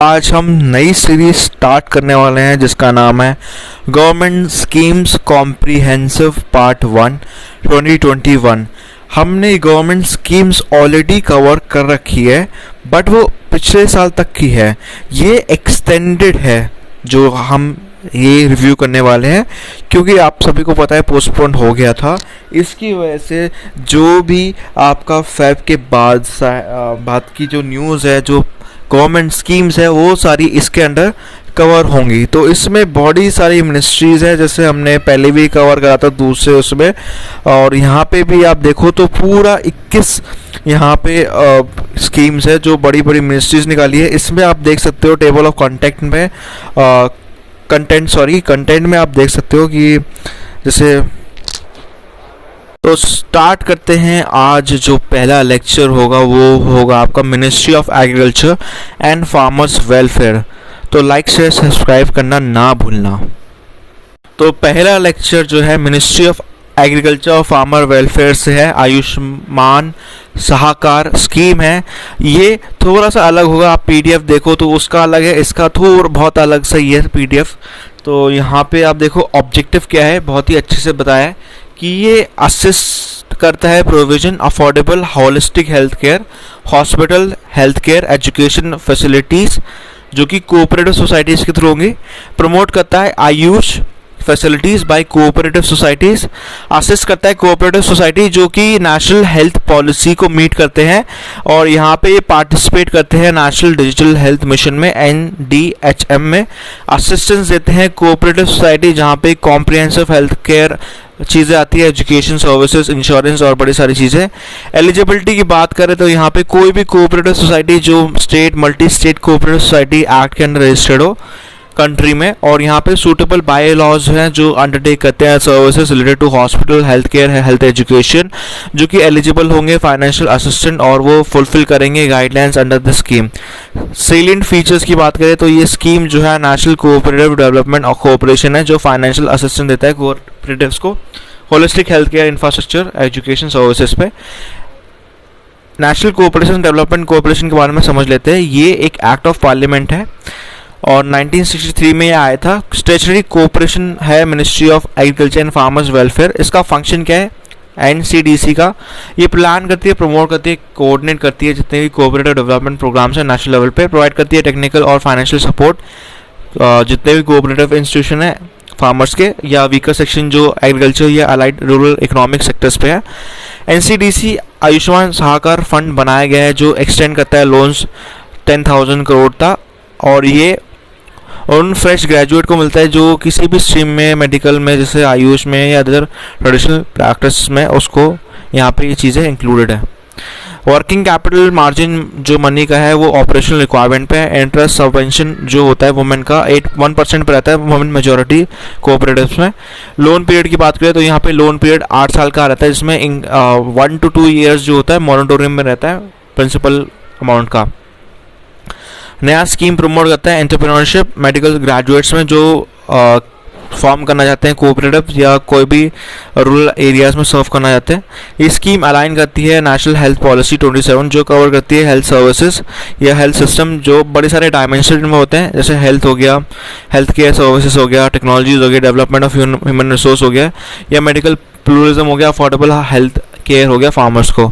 आज हम नई सीरीज स्टार्ट करने वाले हैं जिसका नाम है गवर्नमेंट स्कीम्स कॉम्प्रिहेंसिव पार्ट 1 2021। हमने गवर्नमेंट स्कीम्स ऑलरेडी कवर कर रखी है बट वो पिछले साल तक की है। ये एक्सटेंडेड है जो हम ये रिव्यू करने वाले हैं क्योंकि आप सभी को पता है पोस्टपोन हो गया था। इसकी वजह से जो भी आपका फेब के बाद की जो न्यूज़ है, जो गवर्नमेंट स्कीम्स है, वो सारी इसके अंडर कवर होंगी। तो इसमें बड़ी सारी मिनिस्ट्रीज है, जैसे हमने पहले भी कवर करा था दूसरे उसमें, और यहाँ पे भी आप देखो तो पूरा 21 यहाँ पे स्कीम्स है जो बड़ी बड़ी मिनिस्ट्रीज निकाली है। इसमें आप देख सकते हो टेबल ऑफ कॉन्टेक्ट में कंटेंट में आप देख सकते हो कि जैसे, तो स्टार्ट करते हैं। आज जो पहला लेक्चर होगा वो होगा आपका ministry of agriculture and farmers welfare. तो लाइक शेयर सब्सक्राइब करना ना भूलना। तो पहला लेक्चर जो है मिनिस्ट्री ऑफ एग्रीकल्चर और फार्मर वेलफेयर से है। आयुष्मान सहाकार स्कीम है। ये थोड़ा सा अलग होगा, आप पीडीएफ देखो तो उसका अलग है, इसका थोड़ा बहुत अलग सही है पीडीएफ। तो यहाँ पे आप देखो ऑब्जेक्टिव क्या है, बहुत ही अच्छे से बताया है कि ये असिस्ट करता है provision affordable holistic health care, hospital health care, education facilities जो कि कोऑपरेटिव सोसाइटीज़ के थ्रू होंगी। प्रमोट करता है AYUSH facilities by cooperative societies. Assist करता है कोऑपरेटिव सोसाइटी जो कि नेशनल हेल्थ पॉलिसी को मीट करते हैं और यहाँ पे ये पार्टिसिपेट करते हैं नेशनल डिजिटल हेल्थ मिशन में NDHM में। असिस्टेंस देते हैं कोऑपरेटिव सोसाइटी जहाँ पे कॉम्प्रिहेंसिव हेल्थ केयर चीज़ें आती है, एजुकेशन सर्विसेज, इंश्योरेंस और बड़ी सारी चीज़ें। एलिजिबिलिटी की बात करें तो यहाँ पे कोई भी कोऑपरेटिव सोसाइटी जो state multi state cooperative society act के अंडर रजिस्टर्ड हो कंट्री में, और यहाँ पे सूटेबल बाय लॉज हैं जो अंडरटेक करते हैं services related to hospital health care, health education, जो कि एलिजिबल होंगे फाइनेंशियल असिस्टेंट और वो फुलफिल करेंगे guidelines under the scheme. Salient features की बात करें तो ये स्कीम जो है नेशनल कोऑपरेटिव डेवलपमेंट और कोऑपरेशन है जो फाइनेंशियल असिस्टेंस देता है कोऑपरेटिव्स को holistic health care, infrastructure, education services पे। नेशनल कोऑपरेशन डेवलपमेंट कोऑपरेशन के बारे में समझ लेते हैं। ये एक एक्ट ऑफ पार्लियामेंट है और 1963 में यह आया था। स्टेचुटरी कोऑपरेशन है ministry of agriculture and farmers welfare. इसका फंक्शन क्या है? NCDC का ये प्लान करती है, प्रमोट करती है, कोऑर्डिनेट करती है जितने भी कोऑपरेटिव डेवलपमेंट प्रोग्राम्स हैं नेशनल लेवल पे, प्रोवाइड करती है टेक्निकल और फाइनेंशियल सपोर्ट जितने भी कोऑपरेटिव इंस्टीट्यूशन है फार्मर्स के या वीकर सेक्शन जो एग्रीकल्चर या अलाइड रूरल इकोनॉमिक सेक्टर्स पे है। NCDC आयुष्मान सहाकार फंड बनाया गया है जो एक्सटेंड करता है लोन्स 10,000 करोड़ तक, और ये उन फ्रेश ग्रेजुएट को मिलता है जो किसी भी स्ट्रीम में, मेडिकल में, जैसे आयुष में या अदर ट्रेडिशनल प्रैक्टिस में, उसको यहाँ पे ये चीज़ें इंक्लूडेड है। वर्किंग कैपिटल मार्जिन जो मनी का है वो ऑपरेशनल रिक्वायरमेंट पे है। इंटरेस्ट सबवेंशन जो होता है वुमेन का 1% पर रहता है, वुमेन मेजोरिटी कोऑपरेटिव्स में। लोन पीरियड की बात करें तो यहाँ पे लोन पीरियड 8 साल का रहता है जिसमें 1 to 2 ईयर्स जो होता है मॉनिटोरियम में रहता है प्रिंसिपल अमाउंट का। नया स्कीम प्रमोट करता है एंटरप्रेन्योरशिप मेडिकल ग्रेजुएट्स में जो फॉर्म करना चाहते हैं कोऑपरेटिव या कोई भी रूरल एरियाज में सर्व करना चाहते हैं। ये स्कीम अलाइन करती है नेशनल हेल्थ पॉलिसी 27 जो कवर करती है हेल्थ सर्विसेज या हेल्थ सिस्टम जो बड़े सारे डायमेंशन में होते हैं, जैसे हेल्थ हो गया, हेल्थ केयर सर्विसेज हो गया, टेक्नोलॉजीज हो गया, डेवलपमेंट ऑफ ह्यूमन रिसोर्स हो गया, या मेडिकल प्लूरलिज्म हो गया, अफोर्डेबल हेल्थ केयर हो गया फार्मर्स को।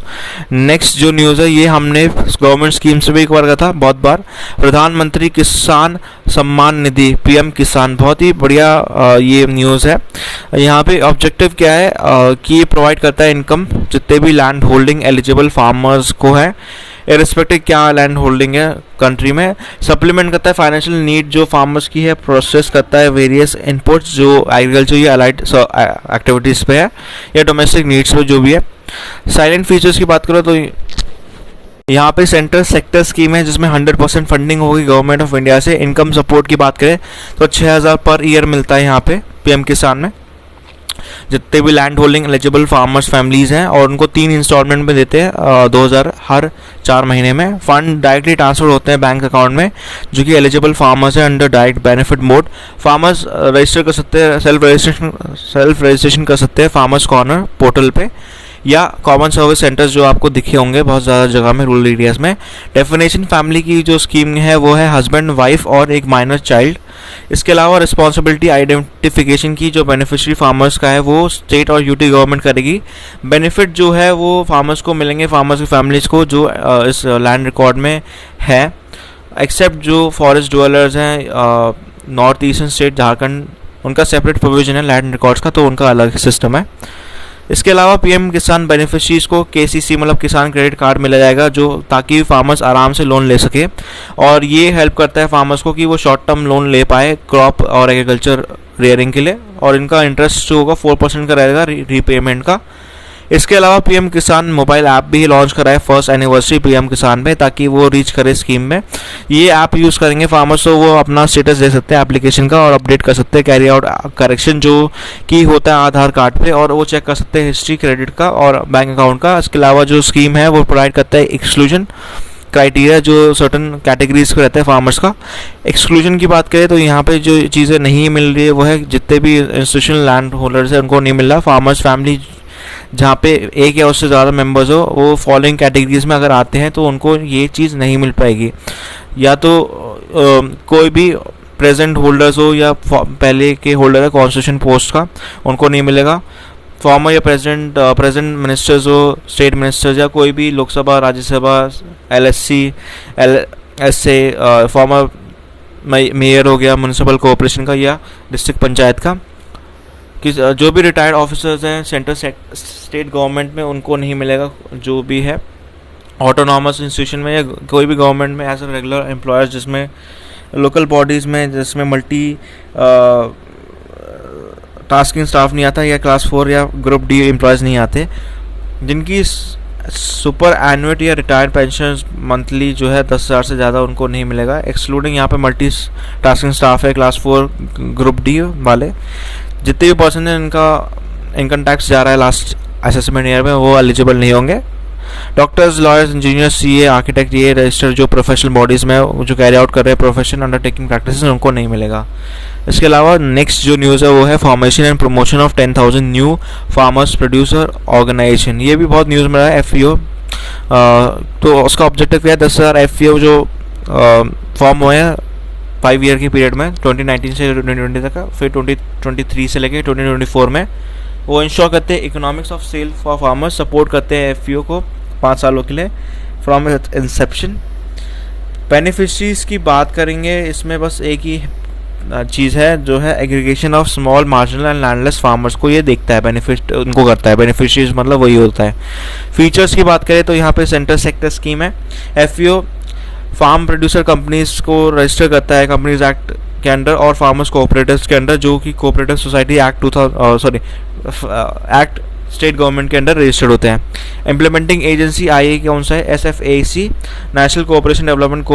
नेक्स्ट जो न्यूज़ है ये हमने गवर्नमेंट स्कीम से भी एक बार कहा था बहुत बार। प्रधानमंत्री किसान सम्मान निधि PM किसान, बहुत ही बढ़िया ये न्यूज़ है। यहाँ पे ऑब्जेक्टिव क्या है कि ये प्रोवाइड करता है इनकम जितने भी लैंड होल्डिंग एलिजिबल फार्मर्स को है, इरिस्पेक्टिव क्या लैंड होल्डिंग है कंट्री में। सप्लीमेंट करता है फाइनेंशियल नीड जो फार्मर्स की है, प्रोसेस करता है वेरियस इनपुट्स जो एग्रीकल्चर या अलाइड एक्टिविटीज़ पे है या डोमेस्टिक नीड्स पे जो भी है। साइलेंट फीचर्स की बात करो तो यहाँ पे सेंट्रल सेक्टर स्कीम है जिसमें 100% फंडिंग होगी गवर्नमेंट ऑफ इंडिया से। इनकम सपोर्ट की बात करें तो 6,000 पर ईयर मिलता है यहाँ पे PM किसान में जितने भी land holding eligible farmers families हैं, और उनको 3 इंस्टॉलमेंट में देते हैं 2,000 हर 4 महीने में। फंड डायरेक्टली ट्रांसफर होते हैं बैंक अकाउंट में जो कि एलिजिबल फार्मर्स है under direct benefit mode. Farmers register कर सकते हैं, सेल्फ रजिस्ट्रेशन कर सकते हैं फार्मर्स कॉर्नर पोर्टल पे। या कॉमन सर्विस सेंटर्स जो आपको दिखे होंगे बहुत ज़्यादा जगह में रूरल एरियाज़ में। डेफिनेशन फैमिली की जो स्कीम है वो है हस्बैंड, वाइफ और एक माइनर चाइल्ड। इसके अलावा रिस्पॉन्सिबिलिटी आइडेंटिफिकेशन की जो बेनिफिशियरी फार्मर्स का है वो स्टेट और यूटी गवर्नमेंट करेगी। बेनिफिट जो है वो फार्मर्स को मिलेंगे, फार्मर्स की फैमिलीज़ को जो इस लैंड रिकॉर्ड में है, एक्सेप्ट जो फॉरेस्ट डवेलर्स हैं नॉर्थ ईस्टर्न स्टेट झारखंड, उनका सेपरेट प्रोविजन है लैंड रिकॉर्ड्स का, तो उनका अलग सिस्टम है। इसके अलावा पीएम किसान बेनिफिशरीज को केसीसी मतलब किसान क्रेडिट कार्ड मिला जाएगा, जो ताकि फार्मर्स आराम से लोन ले सके, और ये हेल्प करता है फार्मर्स को कि वो शॉर्ट टर्म लोन ले पाए क्रॉप और एग्रीकल्चर रेयरिंग के लिए, और इनका इंटरेस्ट जो होगा 4% का रहेगा रीपेमेंट का। इसके अलावा पीएम किसान मोबाइल ऐप भी लॉन्च कराए फर्स्ट एनिवर्सरी पीएम किसान में, ताकि वो रीच करे स्कीम में। ये ऐप यूज़ करेंगे फार्मर्स तो वो अपना स्टेटस दे सकते हैं एप्लीकेशन का और अपडेट कर सकते हैं कैरी आउट करेक्शन जो कि होता है आधार कार्ड पे, और वो चेक कर सकते हैं हिस्ट्री क्रेडिट का और बैंक अकाउंट का। इसके अलावा जो स्कीम है वो प्रोवाइड करता है एक्सक्लूजन क्राइटेरिया जो सर्टन कैटेगरीज को रहता है फार्मर्स का। एक्सक्लूजन की बात करें तो यहाँ पे जो चीज़ें नहीं मिल रही है वो है जितने भी इंस्टीट्यूशनल लैंड होल्डर्स हैं उनको नहीं मिल रहा। फार्मर्स फैमिली जहाँ पे एक या उससे ज़्यादा मेंबर्स हो वो फॉलोइंग कैटेगरीज में अगर आते हैं तो उनको ये चीज़ नहीं मिल पाएगी, या तो कोई भी प्रेजेंट होल्डर्स हो या पहले के होल्डर है कॉन्स्टिट्यूशन पोस्ट का, उनको नहीं मिलेगा। फॉर्मर या प्रेजेंट मिनिस्टर्स हो, स्टेट मिनिस्टर्स या कोई भी Lok Sabha Rajya Sabha LSC LSA farmer mayor हो गया म्यूनिसिपल कॉर्पोरेशन का या डिस्ट्रिक्ट पंचायत का, कि जो भी रिटायर्ड ऑफिसर्स हैं सेंट्रल स्टेट गवर्नमेंट में उनको नहीं मिलेगा। जो भी है ऑटोनॉमस इंस्टीट्यूशन में या कोई भी गवर्नमेंट में एज अ रेगुलर एम्प्लॉयर्स, जिसमें लोकल बॉडीज़ में जिसमें मल्टी टास्किंग स्टाफ नहीं आता, या क्लास 4 या ग्रुप D एम्प्लॉयज़ नहीं आते, जिनकी सुपर एनुइटी या रिटायर्ड पेंशन मंथली जो है 10,000 से ज़्यादा, उनको नहीं मिलेगा। एक्सक्लूडिंग यहाँ पे मल्टी टास्किंग स्टाफ है क्लास 4 ग्रुप D वाले। जितने भी पर्सन हैं इनका इनकम टैक्स जा रहा है लास्ट असेसमेंट ईयर में, वो एलिजिबल नहीं होंगे। Doctors, lawyers, engineers, CA, architect, ये रजिस्टर जो प्रोफेशनल बॉडीज़ में जो कैरी आउट कर रहे हैं प्रोफेशन अंडरटेकिंग प्रैक्टिसेस, उनको नहीं मिलेगा। इसके अलावा नेक्स्ट जो न्यूज़ है वो है formation and promotion of 10,000 new farmers producer organisation. ये भी बहुत न्यूज़ में रहा है FPO, तो उसका ऑब्जेक्टिव क्या है, 10,000 FPO जो फॉर्म हुए हैं 5 ईयर की पीरियड में 2019 से 2020 तक का, फिर 2023 से लेकर 2024 में, वो इंश्योर करते हैं economics of sale for farmers, support करते हैं FPO को 5 सालों के लिए फ्रॉम इंसेप्शन। बेनिफिशरीज की बात करेंगे, इसमें बस एक ही चीज़ है जो है aggregation of small marginal and landless farmers को ये देखता है, बेनिफिट उनको करता है। बेनिफिशरीज मतलब वही होता है। फीचर्स की बात करें तो यहाँ पे सेंट्रल सेक्टर स्कीम है। FPO फार्म प्रोड्यूसर कंपनीज को रजिस्टर करता है कंपनीज एक्ट के अंडर और फार्मर्स कोऑपरेटिव्स के अंडर, जो कि cooperative society act act state government के अंडर रजिस्टर्ड होते हैं। इम्प्लीमेंटिंग एजेंसी IA कौन सा है, SFAC national cooperation development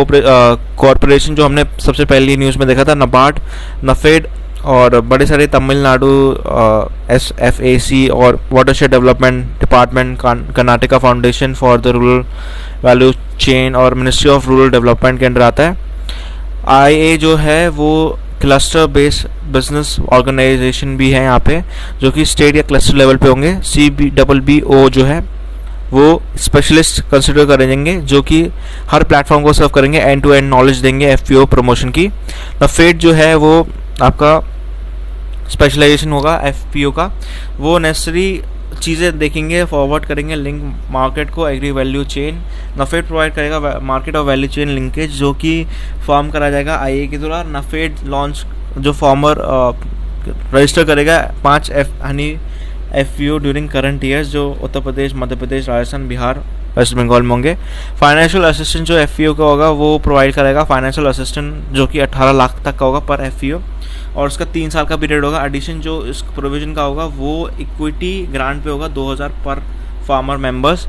corporation, जो हमने सबसे पहली न्यूज़ में देखा था, NABARD, NAFED और बड़े सारे तमिलनाडु SFAC और watershed development department, Karnataka foundation for the rural value chain और मिनिस्ट्री ऑफ रूरल डेवलपमेंट के अंडर आता है। IA जो है वो क्लस्टर बेस्ड बिजनेस ऑर्गेनाइजेशन भी है यहाँ पे, जो कि स्टेट या क्लस्टर लेवल पे होंगे। CBBO जो है वो स्पेशलिस्ट कंसिडर करेंगे, जो कि हर प्लेटफॉर्म को सर्व करेंगे, एंड टू एंड नॉलेज देंगे FPO प्रमोशन की। NAFED जो है वो आपका स्पेशलाइजेशन होगा FPO का, वो नेसेसरी चीज़ें देखेंगे, फॉरवर्ड करेंगे लिंक मार्केट को, agri value chain. NAFED provide करेगा मार्केट और वैल्यू चेन लिंकेज, जो कि फॉर्म करा जाएगा IA के द्वारा। NAFED लॉन्च जो फार्मर रजिस्टर करेगा 5 FPO ड्यूरिंग करंट ईयर्स, जो उत्तर प्रदेश, मध्य प्रदेश, राजस्थान, बिहार, वेस्ट बंगाल में होंगे। फाइनेंशियल असिस्टेंट जो FPO का होगा वो प्रोवाइड करेगा फाइनेंशियल असिस्टेंट, जो कि 18 लाख तक का होगा पर FPO, और उसका 3 साल का पीरियड होगा। एडिशन जो इस प्रोविजन का होगा वो इक्विटी ग्रांट पे होगा 2,000 पर फार्मर मेंबर्स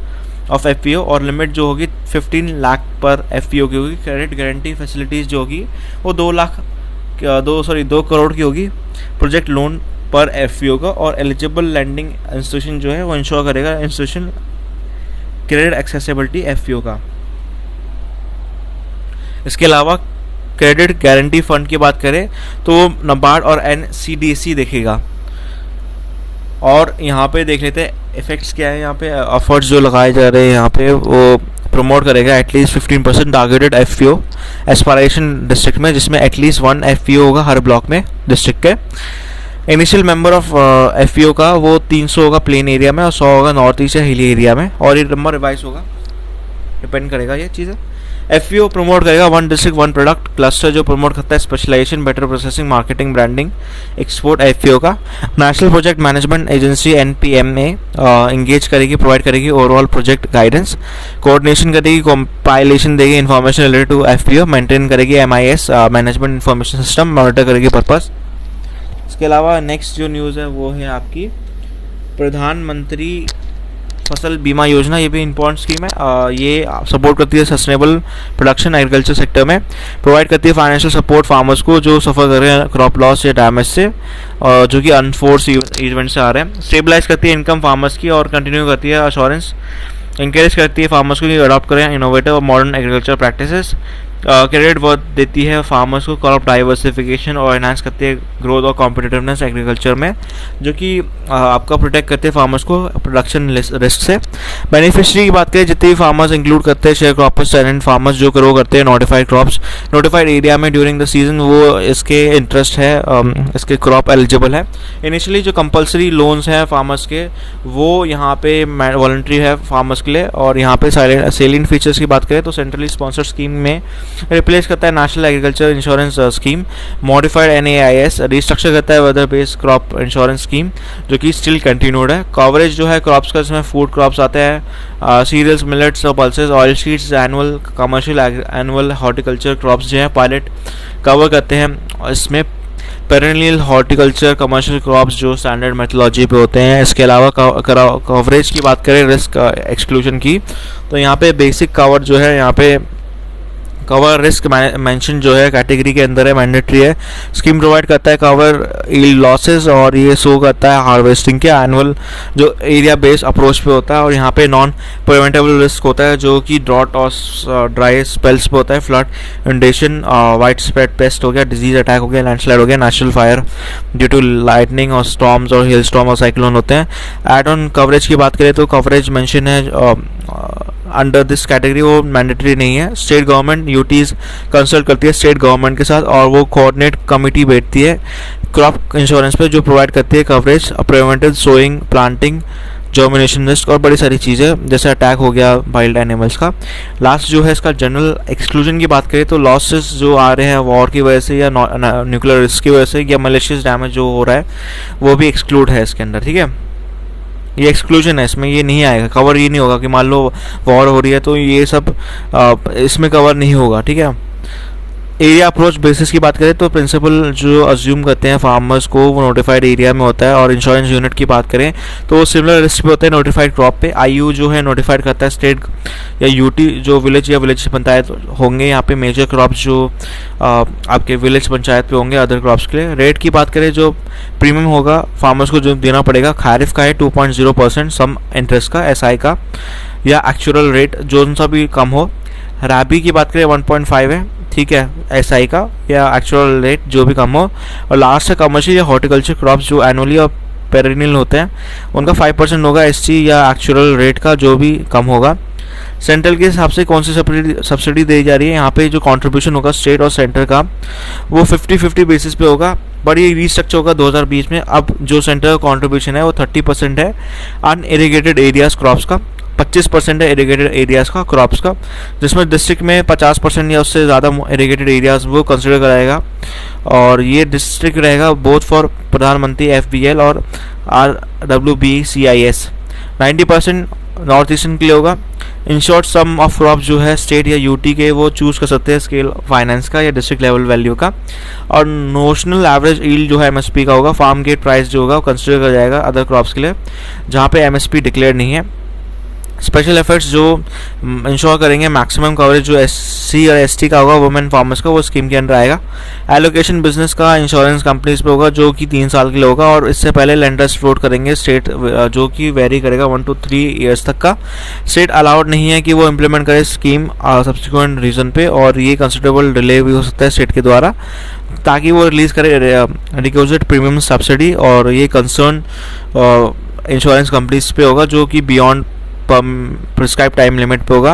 ऑफ FPO, और लिमिट जो होगी 15 लाख पर FPO की होगी। क्रेडिट गारंटी फैसिलिटीज़ जो होगी वो 2 करोड़ की होगी प्रोजेक्ट लोन पर FPO का, और एलिजिबल लैंडिंग इंस्टीट्यूशन जो है वो इंश्योर करेगा इंस्टीट्यूशन क्रेडिट एक्सेसिबिलिटी FPO का। इसके अलावा क्रेडिट गारंटी फंड की बात करें तो NABARD और NCDC देखेगा। और यहाँ पे देख लेते हैं इफेक्ट्स क्या है। यहाँ पे एफर्ट्स जो लगाए जा रहे हैं यहाँ पे वो प्रमोट करेगा at least 15% targeted FPO aspiration district में, जिसमें एटलीस्ट 1 FPO होगा हर ब्लॉक में डिस्ट्रिक्ट के। इनिशियल मेंबर ऑफ FPO का वो 300 होगा प्लेन एरिया में और 100 होगा नॉर्थ ईस्ट या हिली एरिया में, और ये नंबर रिवाइज होगा, डिपेंड करेगा ये चीज़ें। FPO प्रमोट करेगा 1 डिस्ट्रिक्ट 1 प्रोडक्ट क्लस्टर, जो प्रमोट करता है specialisation, better processing, marketing, branding, export. FPO का national project management agency NPMA engage करेगी, प्रोवाइड करेगी ओवरऑल प्रोजेक्ट गाइडेंस, कोऑर्डिनेशन करेगी, कंपाइलेशन देगी information related to FPO, maintain करेगी MIS management information system, monitor करेगी पर्पस। इसके अलावा नेक्स्ट जो न्यूज़ है वो है आपकी प्रधानमंत्री फसल बीमा योजना। ये भी इंपॉर्टेंट स्कीम है। ये सपोर्ट करती है सस्टेनेबल प्रोडक्शन एग्रीकल्चर सेक्टर में, प्रोवाइड करती है फाइनेंशियल सपोर्ट फार्मर्स को जो सफ़र कर रहे हैं क्रॉप लॉस या डैमेज से, जो कि अनफोर्स इवेंट से आ रहे हैं। स्टेबलाइज करती है इनकम फार्मर्स की और कंटिन्यू करती है अश्योरेंस, इंकरेज करती है फार्मर्स को कि अडॉप्ट करें इनोवेटिव और modern agriculture practices, credit worth देती है फार्मर्स को, क्रॉप डाइवर्सिफिकेशन और एनहांस करती है ग्रोथ और कॉम्पिटिटिवनेस एग्रीकल्चर में, जो कि आपका प्रोटेक्ट करते हैं फार्मर्स को प्रोडक्शन रिस्क से। बेनिफिशियरी की बात करें, जितने भी फार्मर्स इंक्लूड करते हैं शेयर क्रॉपर्स, साइलेंट फार्मर्स जो ग्रो करते हैं नोटिफाइड क्रॉप्स नोटिफाइड एरिया में ड्यूरिंग द सीजन, वो इसके इंटरेस्ट है, इसके क्रॉप एलिजिबल है। इनिशियली जो कंपलसरी लोन्स हैं फार्मर्स के वो यहाँ पे वॉलंटरी है फार्मर्स के लिए, और यहाँ पे सेलिंग फीचर्स की बात करें तो सेंट्रली स्पॉन्सर्ड स्कीम में रिप्लेस करता है national agriculture insurance scheme, modified NAIS, restructure करता है weather based crop insurance scheme जो कि स्टिल कंटिन्यूड है। कवरेज जो है क्रॉप्स का, इसमें फूड क्रॉप्स आते हैं, सीरियल्स, मिलेट्स और pulses, oil seeds, annual commercial annual horticulture crops जो है पायलट कवर करते हैं। इसमें पेरेनियल हॉर्टिकल्चर कमर्शियल क्रॉप्स जो स्टैंडर्ड मेथोलॉजी पे होते हैं। इसके अलावा कवरेज की बात करें रिस्क एक्सक्लूजन की, तो यहाँ पे बेसिक कवर जो है, यहाँ पे कवर रिस्क मेंशन जो है कैटेगरी के अंदर है, मैंडेटरी है। स्कीम प्रोवाइड करता है कवर यील्ड लॉसेस, और ये शो करता है हार्वेस्टिंग के एनुअल जो एरिया बेस्ड अप्रोच पे होता है, और यहाँ पे नॉन प्रिवेंटेबल रिस्क होता है जो कि ड्रॉट और ड्राई स्पेल्स पे होता है, flood, inundation, wide spread pest हो गया, डिजीज अटैक हो गया, लैंडस्लाइड हो गया, natural fire due to lightning और स्टॉर्म्स और हिल स्टॉर्म और साइक्लोन होते हैं। एड ऑन कवरेज की बात करें तो कवरेज मेंशन है अंडर दिस कैटेगरी, वो मैंडेटरी नहीं है। स्टेट गवर्नमेंट यूटीज कंसल्ट करती है स्टेट गवर्नमेंट के साथ, और वो कोऑर्डिनेट कमेटी बैठती है क्रॉप इंश्योरेंस पे जो प्रोवाइड करती है coverage, preventive sowing, planting, germination risk और बड़ी सारी चीज़ें जैसे अटैक हो गया वाइल्ड एनिमल्स का। लास्ट जो है इसका जनरल एक्सक्लूजन की बात करें तो लॉसेस जो आ रहे हैं वॉर की वजह से या न्यूक्लियर रिस्क की वजह से या मलेशियस डैमेज जो हो रहा है वो भी एक्सक्लूड है इसके अंदर, ठीक है। ये एक्सक्लूजन है, इसमें ये नहीं आएगा, कवर ये नहीं होगा कि मान लो वॉर हो रही है तो ये सब इसमें कवर नहीं होगा, ठीक है। एरिया अप्रोच बेसिस की बात करें तो प्रिंसिपल जो अज्यूम करते हैं फार्मर्स को वो नोटिफाइड एरिया में होता है, और इंश्योरेंस यूनिट की बात करें तो वो सिमिलर रिस्क पे होते हैं नोटिफाइड क्रॉप पे। IU जो है नोटिफाइड करता है स्टेट या UT जो विलेज या विलेज पंचायत होंगे, यहाँ पे मेजर क्रॉप्स जो आपके विलेज पंचायत पे होंगे अदर क्रॉप्स के लिए। रेट की बात करें जो प्रीमियम होगा फार्मर्स को जो देना पड़ेगा, खारिफ का है 2.0%, सम इंटरेस्ट का, SI का या एक्चुअल रेट जो सा भी कम हो। राबी की बात करें 1.5 है, ठीक है, SI का या एक्चुअल रेट जो भी कम हो। और लास्ट है कमर्शियल या हॉर्टिकल्चर क्रॉप्स जो एनुअली और पेरेनियल होते हैं, उनका 5% होगा SC या एक्चुअल रेट का जो भी कम होगा। सेंट्रल के हिसाब से कौन सी सब्सिडी दी जा रही है, यहाँ पे जो कंट्रीब्यूशन होगा स्टेट और सेंटर का वो 50-50 बेसिस पे होगा, बट ये रीस्ट्रक्चर होगा 2020 में। अब जो सेंटर का कंट्रीब्यूशन है वो 30% है अनइरिगेटेड एरियाज क्रॉप्स का, 25% है इरिगेटेड एरियाज़ का क्रॉप्स का, जिसमें डिस्ट्रिक्ट में 50% या उससे ज़्यादा इरिगेटेड एरियाज़ वो कंसिडर कराएगा। और ये डिस्ट्रिक्ट रहेगा बोथ फॉर प्रधानमंत्री FBL और RWBCIS। 90% नॉर्थ ईस्टर्न के लिए होगा। In short sum of crop जो है स्टेट या UT के वो चूज़ कर सकते हैं स्केल फाइनेंस का या डिस्ट्रिक्ट लेवल वैल्यू का। और नोशनल एवरेज यील्ड जो है MSP का होगा, फार्म गेट प्राइस जो होगा वो कंसिडर किया जाएगा अदर क्रॉप्स के लिए जहाँ पे MSP डिक्लेयर नहीं है। स्पेशल एफर्ट्स जो इंश्योर करेंगे मैक्सिमम कवरेज जो SC और ST का होगा, वुमेन फार्मर्स का, वो स्कीम के अंदर आएगा। एलोकेशन बिजनेस का इंश्योरेंस कंपनीज पे होगा जो कि 3 साल के लिए होगा, और इससे पहले लेंडर्स फ्लोट करेंगे स्टेट, जो कि वेरी करेगा 1 to 3 ईयर्स तक का। स्टेट अलाउड नहीं है कि वो इम्प्लीमेंट करे स्कीम सब्सिक्वेंट रीजन पे, और ये कंसिडरेबल डिले भी हो सकता है स्टेट के द्वारा, ताकि वो रिलीज करे रिक्विजिट प्रीमियम सब्सिडी, और ये कंसर्न इंश्योरेंस कंपनीज पे होगा जो कि बियॉन्ड प्रिस्क्राइब टाइम लिमिट पे होगा।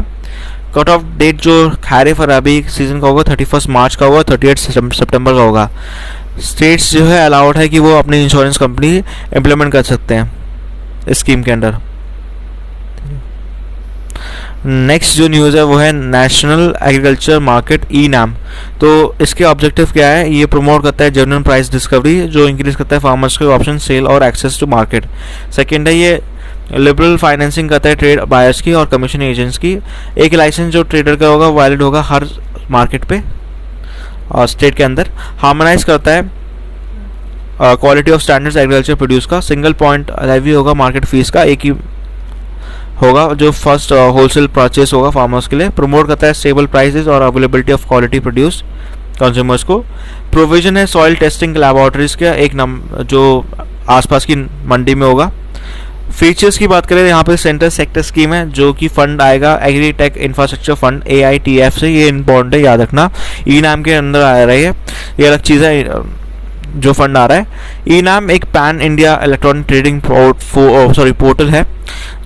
कट ऑफ डेट जो खैरिफ और रबी सीजन का होगा 31 मार्च का होगा, 38 सितंबर का होगा। स्टेट्स जो है अलाउड है कि वो अपनी इंश्योरेंस कंपनी इम्प्लीमेंट कर सकते हैं इस स्कीम के अंदर। नेक्स्ट जो न्यूज़ है वो है नेशनल एग्रीकल्चर मार्केट ई-नाम। तो इसके ऑब्जेक्टिव क्या है? ये प्रमोट करता है जेन्युइन प्राइस डिस्कवरी, जो इंक्रीज करता है फार्मर्स के ऑप्शन सेल और एक्सेस टू मार्केट। सेकेंड है ये लिबरल फाइनेंसिंग करता है ट्रेड बायर्स की और कमीशन एजेंट्स की। एक लाइसेंस जो ट्रेडर का होगा वैलिड होगा हर मार्केट पे और स्टेट के अंदर। हार्मोनाइज करता है quality of standards agriculture produce का। सिंगल पॉइंट लेवी होगा मार्केट फीस का, एक ही होगा जो फर्स्ट होलसेल परचेस होगा फार्मर्स के लिए। प्रमोट करता है स्टेबल प्राइसेस और availability of quality produce consumers को। प्रोविजन है सॉइल टेस्टिंग लैबोरेटरीज का, एक जो आसपास की मंडी में होगा। फीचर्स की बात करें यहाँ पे सेंटर सेक्टर स्कीम है जो कि फंड आएगा agri tech infrastructure fund AITF से, ये इम्पोर्टेंट है, याद रखना। ई-नाम के अंदर आ रही है, ये अलग चीज़ है जो फंड आ रहा है। ई-नाम एक pan India electronic trading portal है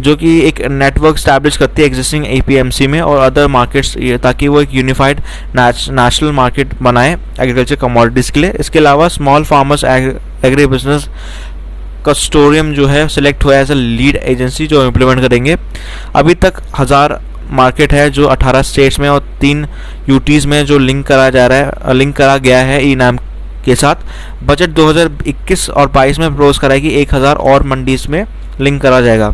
जो कि एक नेटवर्क स्टैब्लिश करती है एग्जिस्टिंग APMC में और अदर मार्केट्स, ताकि वो एक यूनिफाइड नेशनल मार्केट बनाए एग्रीकल्चर कमोडिटीज़ के लिए। इसके अलावा स्मॉल फार्मर्स एग्री बिजनेस कस्टोरियम जो है सिलेक्ट हुआ है एज अ लीड एजेंसी जो इम्प्लीमेंट करेंगे। अभी तक 1000 मार्केट है जो 18 स्टेट्स में और 3 UTs में जो लिंक करा गया है ई-नाम के साथ। बजट 2021 और 22 में प्रपोज करा है कि 1000 और मंडीज में लिंक करा जाएगा।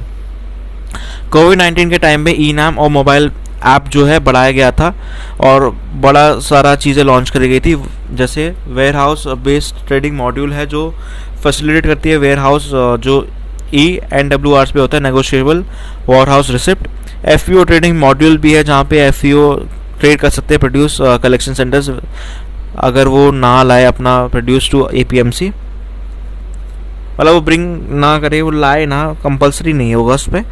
कोविड-19 के टाइम पे ई-नाम और मोबाइल ऐप जो है बढ़ाया गया था और बड़ा सारा चीज़ें लॉन्च करी गई थी, जैसे warehouse based trading module है जो फैसिलिटेट करती है वेयर हाउस जो ENWRs पे होता है, negotiable warehouse receipt. FPO trading module भी है जहाँ पे FPO ट्रेड कर सकते हैं प्रोड्यूस कलेक्शन सेंटर्स, अगर वो ना लाए अपना प्रोड्यूस टू APMC, मतलब वो ब्रिंग ना करे, वो लाए ना, कंपलसरी नहीं होगा उस पर।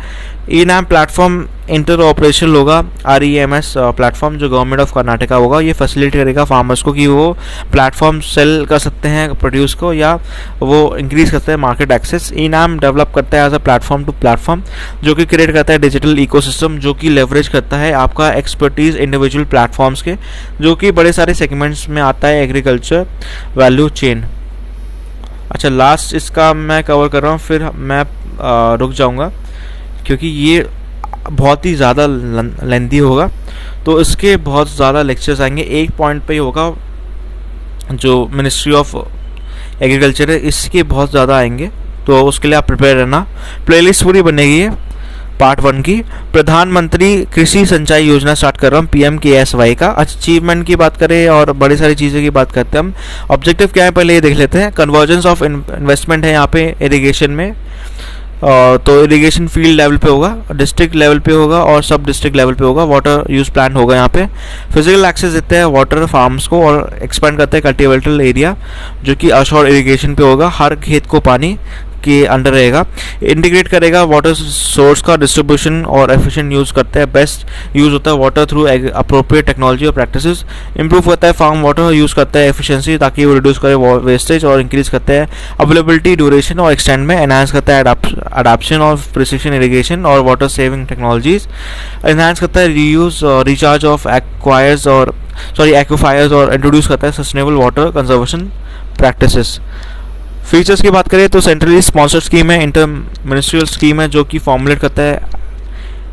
ई-नाम प्लेटफॉर्म इंटर ऑपरेशनल होगा, REMS प्लेटफॉर्म जो गवर्नमेंट ऑफ कर्नाटका होगा। ये फैसिलिटी करेगा फार्मर्स को कि वो प्लेटफॉर्म सेल कर सकते हैं प्रोड्यूस को या वो इंक्रीज करते हैं मार्केट एक्सेस। ई-नाम डेवलप करता है as a platform to platform जो कि क्रिएट करता है डिजिटल इकोसिस्टम जो कि लेवरेज करता है आपका एक्सपर्टीज इंडिविजुअल प्लेटफॉर्म्स के, जो कि बड़े सारे सेगमेंट्स में आता है एग्रीकल्चर वैल्यू चेन। अच्छा, लास्ट इसका मैं कवर कर रहा हूँ, फिर मैं रुक जाऊँगा क्योंकि ये बहुत ही ज़्यादा लेंथी होगा, तो इसके बहुत ज़्यादा लेक्चर्स आएंगे। एक पॉइंट पे ही होगा जो मिनिस्ट्री ऑफ एग्रीकल्चर है, इसके बहुत ज़्यादा आएंगे, तो उसके लिए आप प्रिपेयर रहना। प्लेलिस्ट पूरी बनेगी है पार्ट 1 की। प्रधानमंत्री कृषि सिंचाई योजना स्टार्ट कर रहा हूँ, PMKSY का। अचीवमेंट की बात करें और बड़ी सारी चीज़ों की बात करते हैं हम। ऑब्जेक्टिव क्या है पहले ये देख लेते हैं। कन्वर्जेंस ऑफ इन्वेस्टमेंट है यहाँ पे इरिगेशन में, तो इरिगेशन फील्ड लेवल पे होगा, डिस्ट्रिक्ट लेवल पे होगा और सब डिस्ट्रिक्ट लेवल पे होगा। वाटर यूज प्लान होगा यहाँ पे। फिजिकल एक्सेस देते हैं वाटर फार्म्स को और एक्सपेंड करते हैं कल्टिवेबल एरिया जो कि अशोर इरिगेशन पे होगा, हर खेत को पानी के अंडर रहेगा। इंटीग्रेट करेगा वाटर सोर्स का डिस्ट्रीब्यूशन और एफिशिएंट यूज़ करते हैं, बेस्ट यूज़ होता है वाटर थ्रू अप्रोप्रिएट टेक्नोलॉजी और प्रैक्टिसेस। इंप्रूव करता है फार्म वाटर यूज़ करता है एफिशिएंसी ताकि वो रिड्यूस करे वेस्टेज और इंक्रीज करते हैं अवेलेबिलिटी ड्यूरेशन और एक्सटेंड में। एनहांस करता है अडॉप्शन ऑफ प्रिसिशन इरीगेशन और वाटर सेविंग टेक्नोलॉजीज। एनहांस करता है रीयूज रिचार्ज ऑफ एक्वाफायर्स और इंट्रोड्यूस करता है sustainable water conservation practices. Features की बात करें तो सेंट्रली स्पॉन्सर्ड स्कीम है, इंटर मिनिस्ट्रियल स्कीम है जो कि फॉर्मुलेट करता है,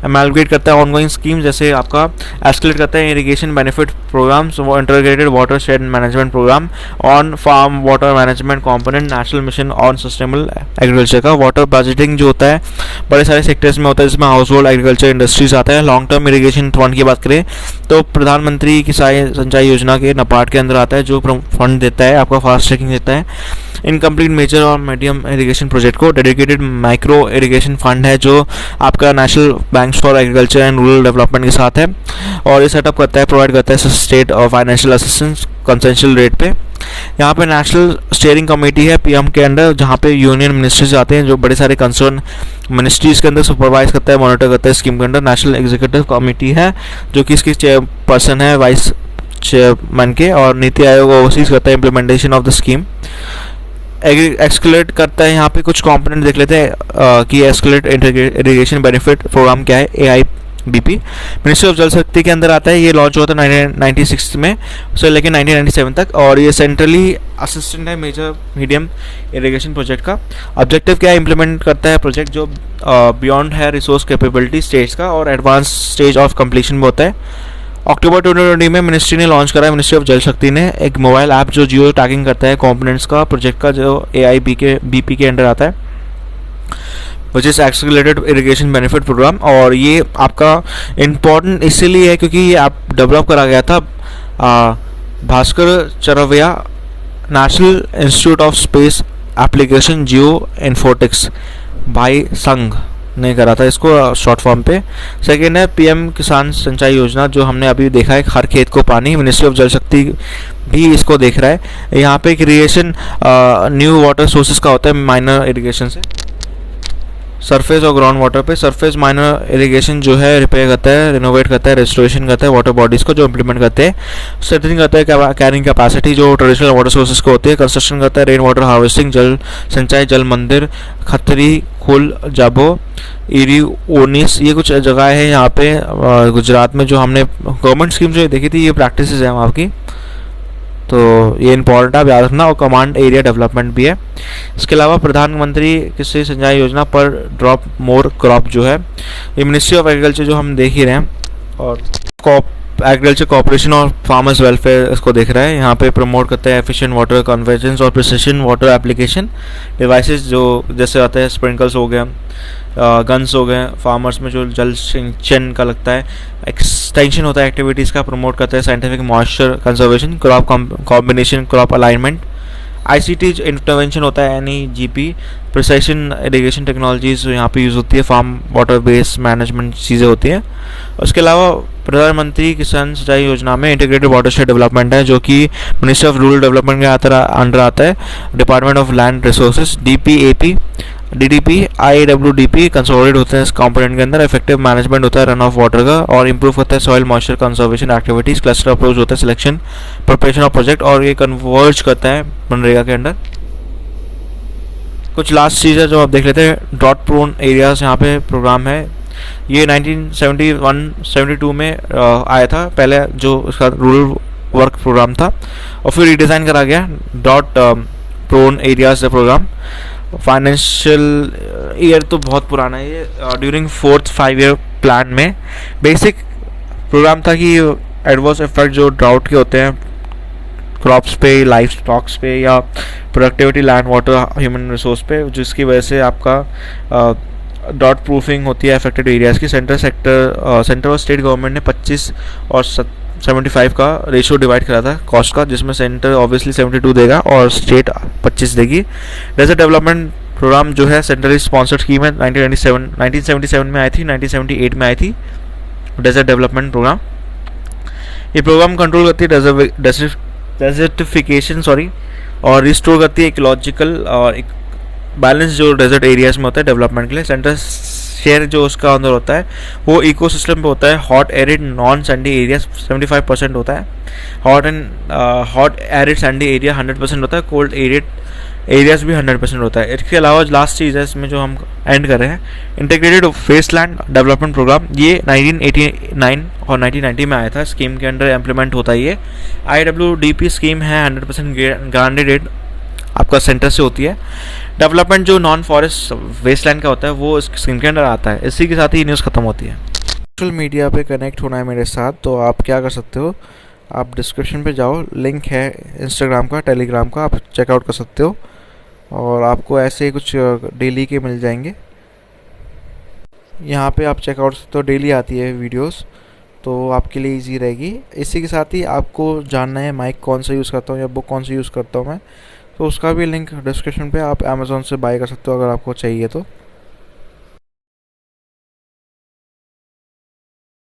एमैलगेट करता है ऑनगोइंग स्कीम, जैसे आपका एस्केलेट करता है इरिगेशन बेनिफिट प्रोग्राम्स, वो integrated watershed management programme on farm water management component, national mission on sustainable agriculture का। वाटर बजटिंग जो होता है बड़े सारे सेक्टर्स में होता है, जिसमें हाउस होल्ड एग्रीकल्चर इंडस्ट्रीज आता है। लॉन्ग टर्म इरीगेशन फंड की बात करें तो प्रधानमंत्री किसान सिंचाई योजना के NABARD के अंदर आता है जो फंड देता है, आपका फास्ट ट्रैकिंग देता है। इनकम्प्लीट मेजर और मीडियम इरिगेशन प्रोजेक्ट को। डेडिकेटेड माइक्रो इरिगेशन फंड है जो आपका national bank for agriculture and rural development के साथ है, और ये सेटअप करता है, प्रोवाइड करता है स्टेट और फाइनेंशियल असिस्टेंस कंसेंशियल रेट पे। यहाँ पे नेशनल स्टीयरिंग कमेटी है पीएम के अंडर, जहाँ पे यूनियन मिनिस्ट्रीज आते हैं जो बड़े सारे कंसर्न मिनिस्ट्रीज के अंदर सुपरवाइज करता है, मॉनिटर करता है स्कीम के अंडर। नेशनल एग्जीक्यूटिव कमेटी है जो कि इसकी चेयरपर्सन है वाइस चेयरमैन के, और नीति आयोग ओवरसीज करता है implementation of the scheme. Escalate करता है, यहाँ पे कुछ कंपोनेंट देख लेते हैं कि एक्सक्लेट इरिगेशन बेनिफिट प्रोग्राम क्या है, AIBP मिनिस्ट्री ऑफ जल शक्ति के अंदर आता है। ये लॉन्च हुआ था 1996 में से लेकर 1997 तक, और ये सेंट्रली असिस्टेंट है मेजर मीडियम इरिगेशन प्रोजेक्ट का। ऑब्जेक्टिव क्या है, इंप्लीमेंट करता है प्रोजेक्ट जो बियॉन्ड है रिसोर्स कैपेबिलिटी स्टेज का और एडवांस स्टेज ऑफ कंप्लीशन में होता है। अक्टूबर 2020 में मिनिस्ट्री ने लॉन्च करा है, मिनिस्ट्री ऑफ जल शक्ति ने एक मोबाइल ऐप जो जियो टैगिंग करता है कंपोनेंट्स का प्रोजेक्ट का, जो AIBP के अंडर आता है, which is accelerated irrigation benefit programme. और ये आपका इम्पॉर्टेंट इसीलिए है क्योंकि ये ऐप डेवलप करा गया था Bhaskaracharya national institute of space application geo informatics भाई संघ ने करा था इसको शॉर्ट फॉर्म पे। सेकेंड है पीएम किसान सिंचाई योजना, जो हमने अभी देखा है हर खेत को पानी, मिनिस्ट्री ऑफ जल शक्ति भी इसको देख रहा है। यहाँ पे क्रिएशन न्यू वाटर सोर्सेज का होता है माइनर इरिगेशन से, सरफेस और ग्राउंड वाटर पे। सरफेस माइनर इरिगेशन जो है रिपेयर करता है, रिनोवेट करता है, रेस्टोरेशन करता है वाटर बॉडीज़ को जो इम्प्लीमेंट करते हैं। स्ट्रेथनिंग करता है कैरिंग कैपेसिटी जो ट्रेडिशनल वाटर सोर्सेज को होती है। कंस्ट्रक्शन करता है रेन वाटर हार्वेस्टिंग, जल सिंचाई, जल मंदिर, खतरी, खुल, जाबो, इरी, ओनिस, ये कुछ जगह है यहाँ पे गुजरात में जो हमने गवर्नमेंट स्कीम जो देखी थी, ये प्रैक्टिस है वहाँ की, तो ये इंपॉर्टेंट है, याद रखना। और कमांड एरिया डेवलपमेंट भी है। इसके अलावा प्रधानमंत्री कृषि सिंचाई योजना पर ड्रॉप मोर क्रॉप जो है, ये मिनिस्ट्री ऑफ एग्रीकल्चर जो हम देख ही रहे हैं, और एग्रीकल्चर कॉर्पोरेशन और फार्मर्स वेलफेयर इसको देख रहा है। यहाँ पे प्रमोट करते हैं एफिशिएंट वाटर कन्वर्जेंस और प्रिसिशन वाटर एप्लीकेशन डिवाइसेस, जो जैसे आते हैं स्प्रिंकल्स हो गया, गन्स हो गए, फार्मर्स में जो जल सिंचन का लगता है, एक्सटेंशन होता है एक्टिविटीज़ का, प्रमोट करता है scientific moisture conservation, crop combination, crop alignment, ICT intervention होता है NEGP, प्रिसाइशन इरिगेशन टेक्नोलॉजीज यहाँ पे यूज़ होती है, फार्म वाटर बेस मैनेजमेंट चीज़ें होती हैं। उसके अलावा प्रधानमंत्री किसान सिंचाई योजना में इंटीग्रेटेड वाटरशेड डेवलपमेंट है जो कि मिनिस्ट्री ऑफ रूरल डेवलपमेंट के अंडर आता है। Department of land resources DPAP, DDP, IWDP consolidate होते हैं इस कंपोनेंट के अंदर। इफेक्टिव मैनेजमेंट होता है रन ऑफ वाटर का, और इंप्रूव होता है soil moisture conservation activities. Cluster approach होता है सिलेक्शन प्रिपरेशन ऑफ प्रोजेक्ट, और ये कन्वर्ज करता है मनरेगा के अंडर। कुछ लास्ट चीज़ है जो आप देख लेते हैं, ड्रॉट प्रोन एरियाज यहाँ पे प्रोग्राम है। ये 1971-72 में आया था पहले, जो इसका रूरल वर्क प्रोग्राम था, और फिर रिडिज़ाइन करा गया drought prone areas programme. Financial year तो बहुत पुराना है ये, ड्यूरिंग 4th 5-year प्लान में बेसिक प्रोग्राम था कि एडवर्स इफेक्ट जो ड्राउट के होते हैं क्रॉप्स पे, लाइफ स्टॉक्स पे, या productivity, land water, human resource पे, जिसकी वजह से आपका डॉट प्रूफिंग होती है अफेक्टेड एरियाज़ की। सेंटर और स्टेट गवर्नमेंट ने 25 और 75 का रेशियो डिवाइड करा था कॉस्ट का, जिसमें सेंटर ऑब्वियसली 72 देगा और स्टेट 25 देगी। डेजर्ट डेवलपमेंट प्रोग्राम जो है सेंट्रली स्पॉन्सर्ड स्कीम है, 1977 में आई थी, 1978 में आई थी डेजर्ट डेवलपमेंट प्रोग्राम। ये प्रोग्राम कंट्रोल करती है डेजर्टिफिकेशन और रिस्टोर करती है इकोलॉजिकल और एक बैलेंस जो डेजर्ट एरियाज में होता है डेवलपमेंट के लिए। सेंटर शेयर जो उसका अंदर होता है वो इकोसिस्टम पे होता है। Hot arid non Sandy area 75% होता है, हॉट एरिड सैंडी एरिया 100% होता है, कोल्ड एरिड एरियाज भी 100% होता है। इसके अलावा लास्ट चीज़ है इसमें जो हम एंड कर रहे हैं, इंटीग्रेटेड वेस्टलैंड डेवलपमेंट प्रोग्राम, ये 1989 और 1990 में आया था, स्कीम के अंडर इम्प्लीमेंट होता है। ये IWDP स्कीम है, 100% गारंटेड रेट आपका सेंटर से होती है। डेवलपमेंट जो नॉन फॉरेस्ट वेस्टलैंड का होता है वो इस स्कीम के अंडर आता है। इसी के साथ ही न्यूज़ खत्म होती है। सोशल मीडिया पे कनेक्ट होना है मेरे साथ, तो आप क्या कर सकते हो, आप डिस्क्रिप्शन पे जाओ, लिंक है इंस्टाग्राम का, टेलीग्राम का, आप चेकआउट कर सकते हो, और आपको ऐसे ही कुछ डेली के मिल जाएंगे। यहाँ पे आप चेकआउट तो डेली आती है वीडियोस, तो आपके लिए इजी रहेगी। इसी के साथ ही आपको जानना है माइक कौन सा यूज़ करता हूँ या बुक कौन सा यूज़ करता हूँ मैं, तो उसका भी लिंक डिस्क्रिप्शन पे, आप अमेज़ॉन से बाय कर सकते हो अगर आपको चाहिए तो।